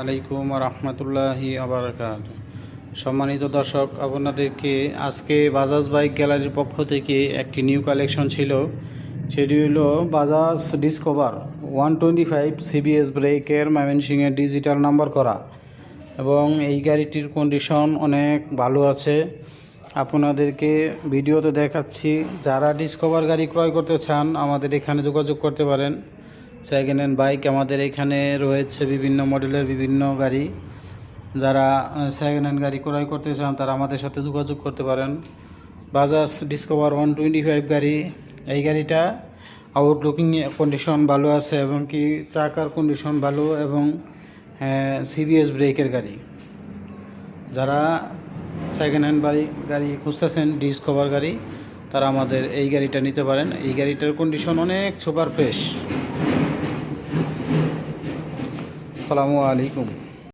আলাইকুম রহমতুল্লাহি আবরাকাতুহু। সম্মানিত দর্শক, আপনাদেরকে আজকে বাজাজ বাইক গ্যালারির পক্ষ থেকে একটি নিউ কালেকশন ছিল। সেটি হলো বাজাজ ডিসকভার 125 সিবিএস ব্রেকের ময়মনসিংহের ডিজিটাল নাম্বার করা, এবং এই গাড়িটির কন্ডিশন অনেক ভালো আছে। আপনাদেরকে ভিডিওতে দেখাচ্ছি। যারা ডিসকভার গাড়ি ক্রয় করতে চান আমাদের এখানে যোগাযোগ করতে পারেন। সেকেন্ড হ্যান্ড বাইক আমাদের এখানে রয়েছে, বিভিন্ন মডেলের বিভিন্ন গাড়ি। যারা সেকেন্ড হ্যান্ড গাড়ি ক্রয় করতে চান তারা আমাদের সাথে যোগাযোগ করতে পারেন। বাজাজ ডিসকভার 125 গাড়ি, এই গাড়িটা আউটলুকিং কন্ডিশন ভালো আছে এবং কি চাকার কন্ডিশন ভালো, এবং সিবিএস ব্রেকের গাড়ি। যারা সেকেন্ড হ্যান্ড গাড়ি খুঁজতেছেন ডিসকভার গাড়ি, তারা আমাদের এই গাড়িটা নিতে পারেন। এই গাড়িটার কন্ডিশন অনেক সুপার ফ্রেশ। আসসালামু আলাইকুম।